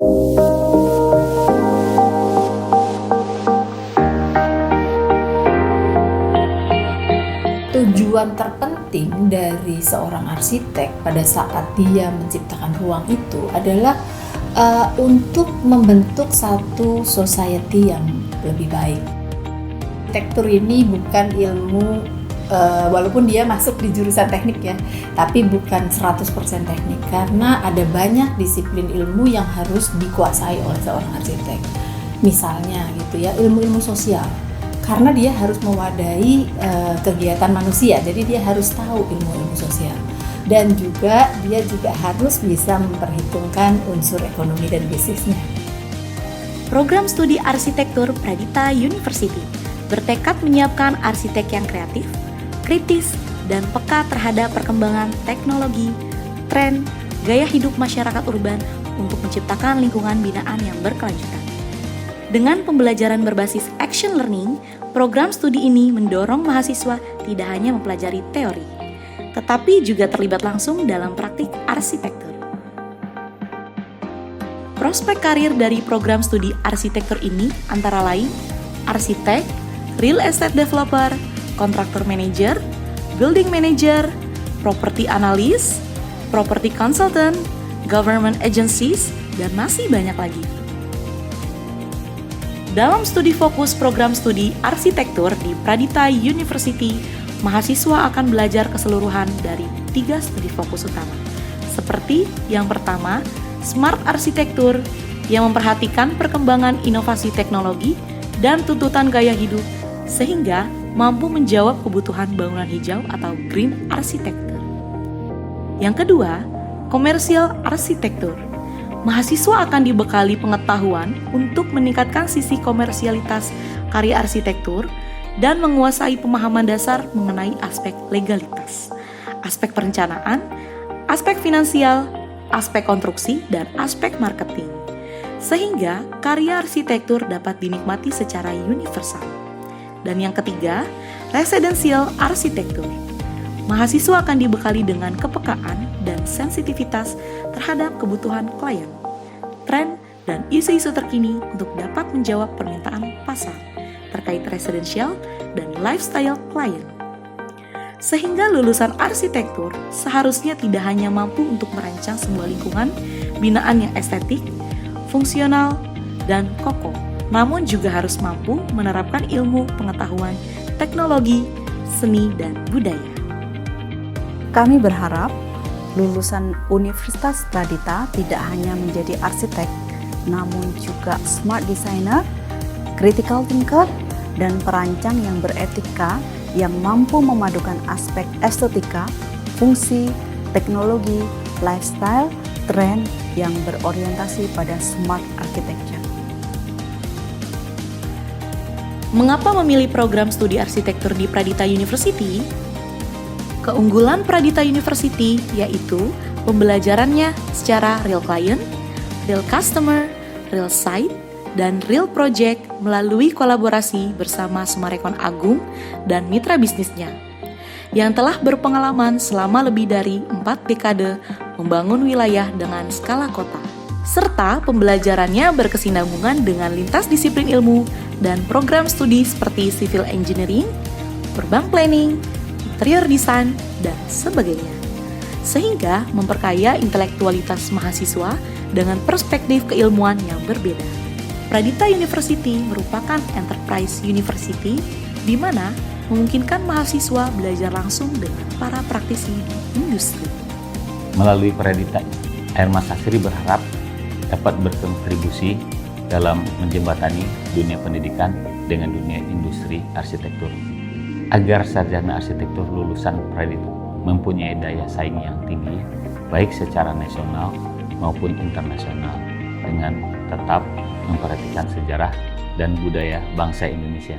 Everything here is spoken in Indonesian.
Tujuan terpenting dari seorang arsitek pada saat dia menciptakan ruang itu adalah untuk membentuk satu society yang lebih baik. Arsitektur ini bukan ilmu, walaupun dia masuk di jurusan teknik ya, tapi bukan 100% teknik, karena ada banyak disiplin ilmu yang harus dikuasai oleh seorang arsitek. Misalnya gitu ya, ilmu-ilmu sosial, karena dia harus mewadahi kegiatan manusia, jadi dia harus tahu ilmu-ilmu sosial. Dan juga dia juga harus bisa memperhitungkan unsur ekonomi dan bisnisnya. Program studi arsitektur Pradita University bertekad menyiapkan arsitek yang kreatif, kritis, dan peka terhadap perkembangan teknologi, tren, gaya hidup masyarakat urban untuk menciptakan lingkungan binaan yang berkelanjutan. Dengan pembelajaran berbasis action learning, program studi ini mendorong mahasiswa tidak hanya mempelajari teori, tetapi juga terlibat langsung dalam praktik arsitektur. Prospek karir dari program studi arsitektur ini antara lain arsitek, real estate developer, kontraktor manager, building manager, property analyst, property consultant, government agencies, dan masih banyak lagi. Dalam studi fokus program studi arsitektur di Pradita University, mahasiswa akan belajar keseluruhan dari 3 studi fokus utama. Seperti yang pertama, Smart Arsitektur yang memperhatikan perkembangan inovasi teknologi dan tuntutan gaya hidup sehingga mampu menjawab kebutuhan bangunan hijau atau Green Architecture. Yang kedua, Commercial Arsitektur. Mahasiswa akan dibekali pengetahuan untuk meningkatkan sisi komersialitas karya arsitektur dan menguasai pemahaman dasar mengenai aspek legalitas, aspek perencanaan, aspek finansial, aspek konstruksi, dan aspek marketing, sehingga karya arsitektur dapat dinikmati secara universal. Dan yang ketiga, Residential Arsitektur. Mahasiswa akan dibekali dengan kepekaan dan sensitivitas terhadap kebutuhan klien, tren, dan isu-isu terkini untuk dapat menjawab permintaan pasar terkait residential dan lifestyle klien. Sehingga lulusan arsitektur seharusnya tidak hanya mampu untuk merancang sebuah lingkungan binaan yang estetik, fungsional, dan kokoh, namun juga harus mampu menerapkan ilmu pengetahuan, teknologi, seni, dan budaya. Kami berharap lulusan Universitas Pradita tidak hanya menjadi arsitek, namun juga smart designer, critical thinker, dan perancang yang beretika yang mampu memadukan aspek estetika, fungsi, teknologi, lifestyle, tren yang berorientasi pada smart architecture. Mengapa memilih program studi arsitektur di Pradita University? Keunggulan Pradita University yaitu pembelajarannya secara real client, real customer, real site, dan real project melalui kolaborasi bersama Summarecon Agung dan mitra bisnisnya yang telah berpengalaman selama lebih dari 4 dekade membangun wilayah dengan skala kota, serta pembelajarannya berkesinambungan dengan lintas disiplin ilmu dan program studi seperti civil engineering, urban planning, interior design, dan sebagainya, sehingga memperkaya intelektualitas mahasiswa dengan perspektif keilmuan yang berbeda. Pradita University merupakan enterprise university di mana memungkinkan mahasiswa belajar langsung dengan para praktisi di industri. Melalui Pradita, Airmas Asri berharap dapat berkontribusi dalam menjembatani dunia pendidikan dengan dunia industri arsitektur, agar sarjana arsitektur lulusan Pradita mempunyai daya saing yang tinggi, baik secara nasional maupun internasional, dengan tetap memperhatikan sejarah dan budaya bangsa Indonesia.